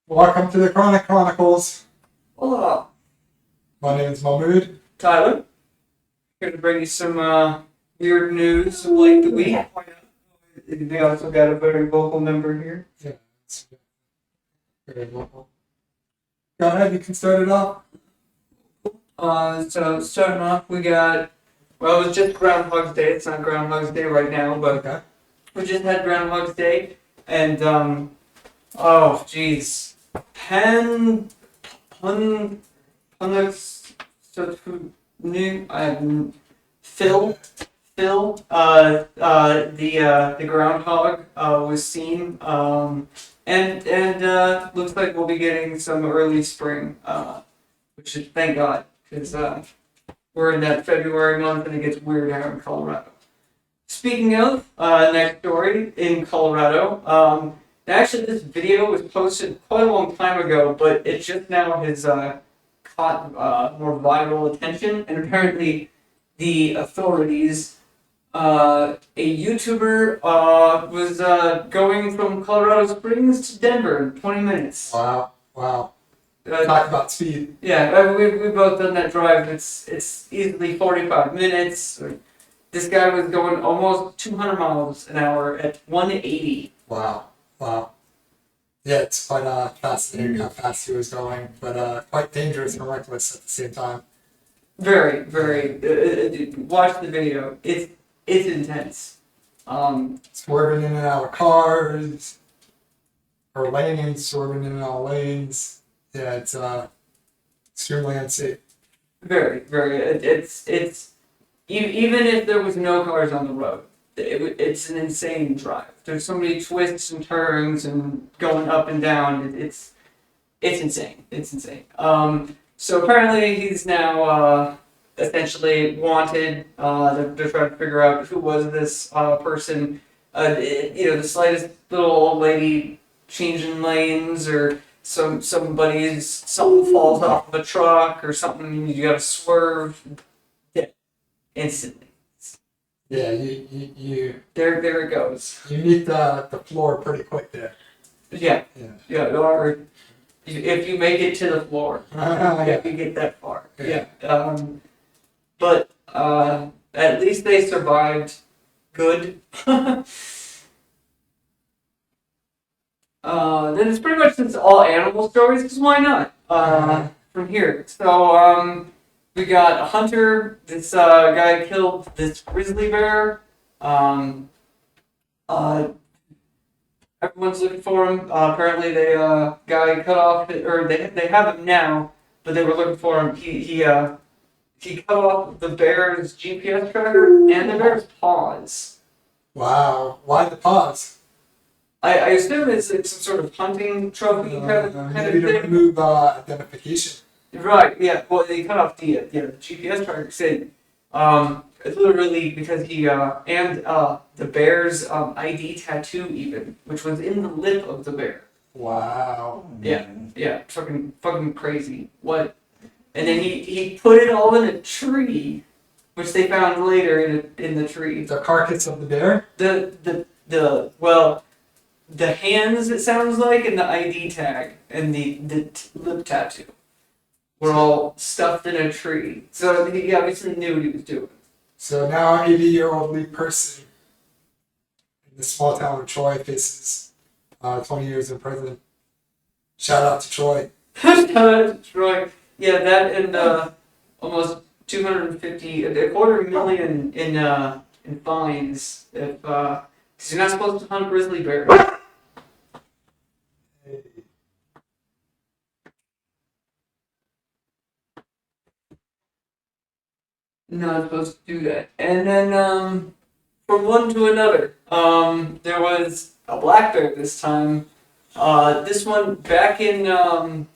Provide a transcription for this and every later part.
Welcome to the Chronic Chronicles. Hola, My name is Mahmood. Tyler. Here to bring you some weird news of like the week. We also got a very vocal member here. Yeah, it's very local. Go ahead, you can start it off. So starting off, we got. Well, it was just Groundhog's Day. It's not Groundhog's Day right now, but Okay. we just had Groundhog's Day, and oh jeez, Pun Punux new Phil. The groundhog was seen, and looks like we'll be getting some early spring, which is thank God, because we're in that February month and it gets weird out in Colorado. Speaking of, next story in Colorado, actually this video was posted quite a long time ago, but it just now has caught more viral attention, and apparently the authorities, a YouTuber was going from Colorado Springs to Denver in 20 minutes. Wow. Talk about speed. Yeah, we both done that drive. It's easily 45 minutes. This guy was going almost 200 miles an hour at 180. Wow. Yeah, it's quite fascinating how fast he was going, but quite dangerous and reckless at the same time. Very. Watch the video. It's intense. Swerving in and out of cars, or lanes, swerving in and out of lanes. Yeah, it's extremely unsafe. Very. It's even if there was no cars on the road, it's an insane drive. There's so many twists and turns and going up and down. It's insane. It's insane. So apparently he's now essentially wanted. They're trying to figure out who was this person. The slightest little old lady changing lanes, or something falls off of a truck or something. You gotta swerve. Yeah, instantly. Yeah, you There it goes. you meet the floor pretty quick there. Yeah. Yeah. Or if you make it to the floor. Yeah. If you get that far. Yeah. But at least they survived good. Then it's pretty much just all animal stories, because why not? From here. So we got a hunter. This guy killed this grizzly bear. Everyone's looking for him. Apparently, they guy cut off, or they have him now, but they were looking for him. He cut off the bear's GPS tracker and the bear's paws. Wow. Why the pause? I assume it's some sort of hunting trophy kind of Maybe to thing. remove identification. Right? Yeah. Well, they cut off the GPS tracker. Said it's literally because he and the bear's ID tattoo even, which was in the lip of the bear. Wow. Yeah, fucking crazy. What? And then he put it all in a tree, which they found later in the tree. The carcass of the bear? The hands, it sounds like, and the ID tag and the lip tattoo were all stuffed in a tree. So he obviously knew what he was doing. So now an 80-year-old Lee person in the small town of Troy faces 20 years in prison. Shout out to Troy. Right. Yeah, that and almost 250, a $250,000 in fines if because you're not supposed to hunt grizzly bears. Not supposed to do that. And then from one to another, there was a black bear this time. This one back in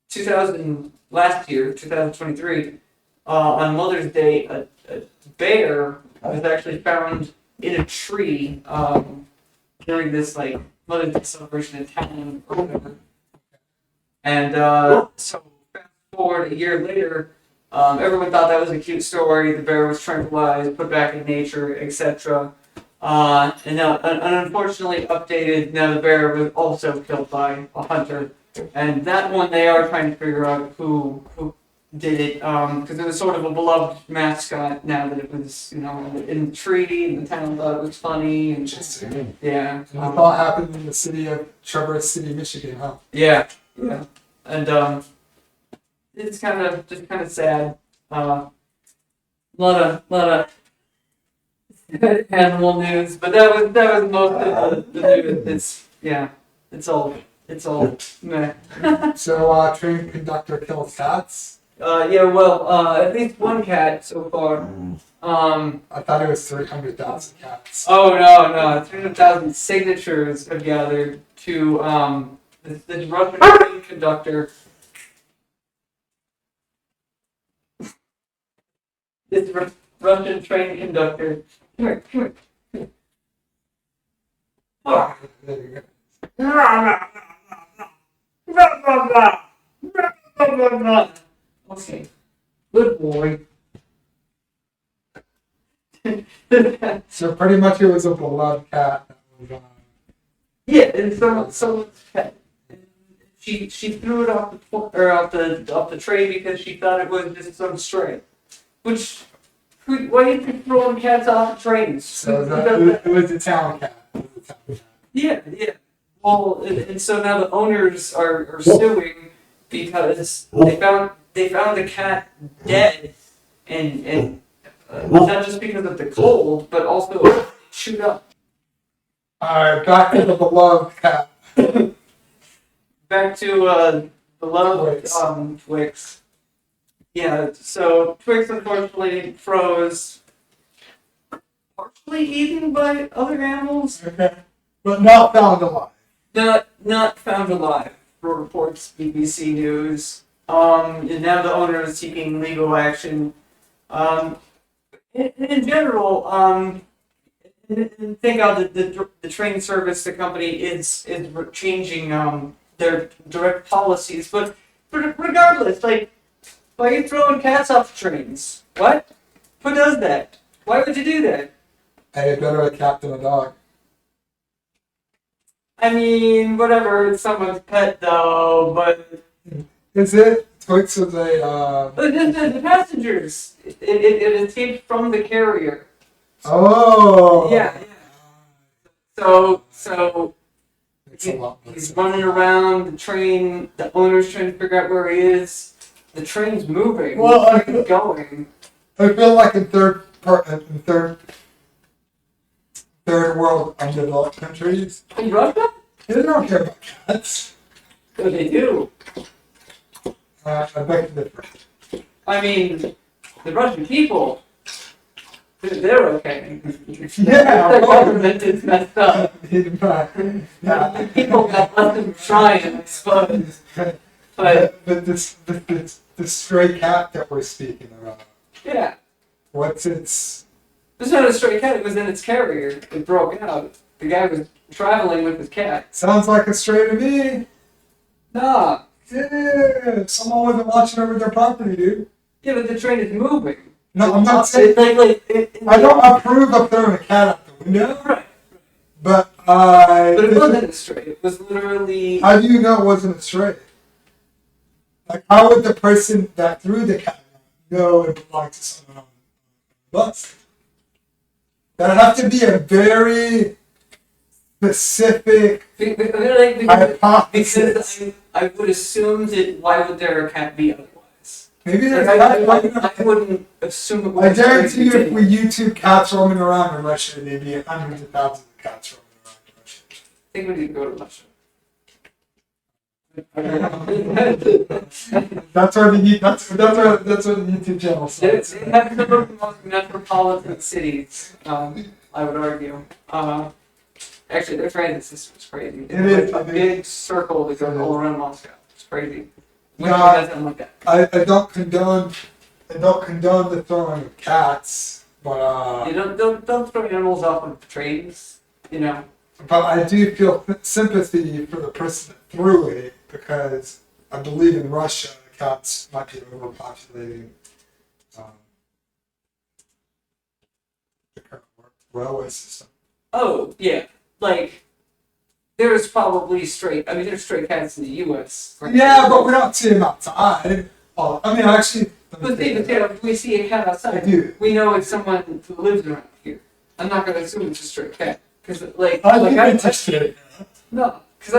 2023, on Mother's Day, a bear was actually found in a tree during this like Mother's Day celebration in town or whatever. And so fast forward a year later, everyone thought that was a cute story. The bear was tranquilized, put back in nature, etc. And now, unfortunately updated, now the bear was also killed by a hunter. And that one they are trying to figure out who did it, because it was sort of a beloved mascot now that it was, in the tree, and the town thought it was funny, and Interesting. yeah. And it all happened in the city of Traverse City, Michigan, huh? Yeah, yeah. And it's just kind of sad. Lot of animal news, but that was most of the news. It's all meh. So, train conductor kills cats. Yeah, well, at least one cat so far. I thought it was 300,000 cats. Oh no, 300,000 signatures have gathered to this Russian train conductor. This Russian train conductor. Come here, come here. Ah, there you go. Okay, good boy. So pretty much it was a beloved cat. That was, Yeah, and someone's pet. She threw it off the tray because she thought it was just some stray. Which, why do you think throwing cats off trains? so Who does that? it was a town cat. It was a town cat. Yeah, yeah. Well, and so now the owners are suing because they found the cat dead, and not just because of the cold, but also chewed up. Alright, back to the beloved cat. Back to beloved Twix. Twix. Yeah, so Twix unfortunately froze, partially eaten by other animals. Okay. But not found alive. Not found alive, reports BBC News. And now the owner is seeking legal action. In general, and think how the train service, the company is changing their direct policies, but regardless, like, why are you throwing cats off trains? What? Who does that? Why would you do that? Hey, better a cat than a dog. I mean, whatever, it's someone's pet though, but Is it? Twix was a, the passengers, it escaped from the carrier. Oh! Yeah. So It's a lot more he's sense. running around the train. The owner's trying to figure out where he is. The train's moving. Well, The train's going. I feel like in third world undeveloped countries, In Russia? they don't care about cats. So they do. I beg to differ. I mean, the Russian people, they're okay. Yeah, The well, government is messed up. yeah. People got nothing trying, I suppose. But But this stray cat that we're speaking about, yeah, what's its? it's not a stray cat. It was in its carrier. It broke out. The guy was traveling with his cat. Sounds like a stray to me. Nah. Yeah, someone wasn't watching over their property, dude. Yeah, but the train is moving. No, I'm not saying. I don't approve of throwing a cat out the window, Right. but But it wasn't a stray. It was literally. How do you know it wasn't a stray? Like, how would the person that threw the cat know it belonged to someone on the bus? That'd have to be a very specific Because hypothesis. I would assume that why would there a cat be otherwise? Maybe Like, there's I wouldn't assume it was I a stray guarantee you, if to we YouTube cats roaming around in Russia, there'd be hundreds of thousands of cats roaming around in Russia. I think we need to go to Russia. That's what the YouTube channel says. They have some of the most metropolitan cities, I would argue. Actually, their transit system is crazy. It is, A it is. big circle that goes all around Moscow. It's crazy. Which No, doesn't look at. I don't condone the throwing of cats, but You don't throw animals off of trains. You know. but I do feel sympathy for the person that threw it because I believe in Russia the cats might be overpopulating the current railway system. Oh yeah, like there's probably there's stray cats in the U.S. right? Yeah, but we don't see them outside. Oh, I mean, actually, let me But take David, that back. if we see a cat I outside, do. we know it's someone who lives around here. I'm not gonna assume it's a stray cat because I think it's a stray. no, because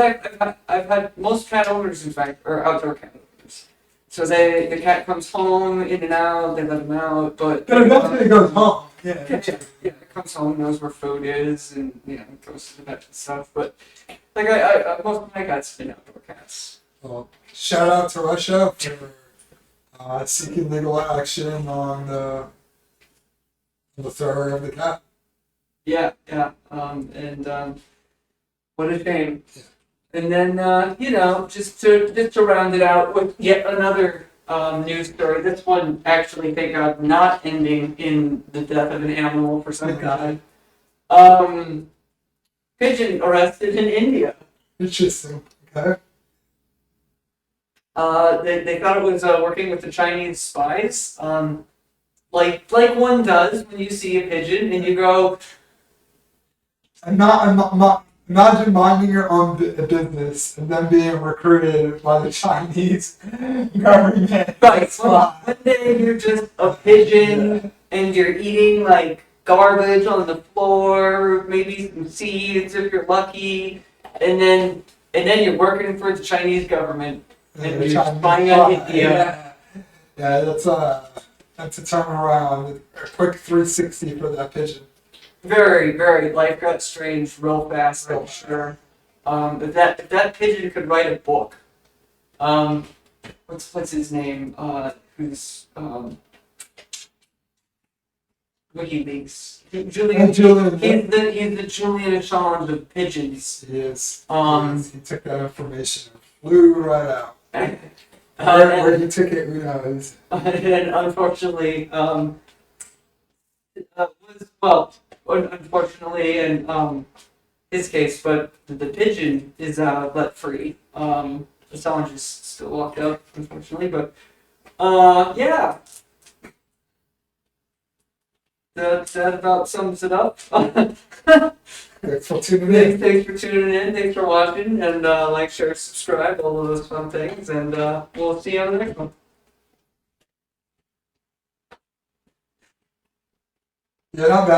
I've had most cat owners in fact are outdoor cat owners. So the cat comes home in and out, they let him out, but But eventually it goes home. Yeah. yeah, it comes home, knows where food is, and goes to the vet and stuff. But like I most of my cats have been outdoor cats. Well, shout out to Russia for seeking legal action on the thrower of the cat. Yeah, yeah. What a shame. Yeah. And then just to round it out with yet another news story. This one actually, thank God, not ending in the death of an animal for some Thank God. reason. Pigeon arrested in India. Interesting. Okay. They thought it was working with the Chinese spies. Like one does when you see a pigeon and you go, Imagine minding your own business and then being recruited by the Chinese government. right, one day you're just a pigeon and you're eating like garbage on the floor, maybe some seeds if you're lucky, and then you're working for the Chinese government and you're spying on India. Yeah, that's a turnaround. A quick 360 for that pigeon. Very, very life got strange real fast, I'm sure. If that pigeon could write a book, what's his name? Who's WikiLeaks? Julian. Julian, He's the Julian Assange of pigeons. yes. Um, He took that information and flew right out. Where and, he took it, who knows? and unfortunately, unfortunately, in his case, but the pigeon is let free. Assange is still locked up, unfortunately, but yeah, that about sums it up. Thanks for tuning in. Thanks for tuning in. Thanks for watching, and like, share, subscribe, all of those fun things, and we'll see you on the next one. Yeah, not bad.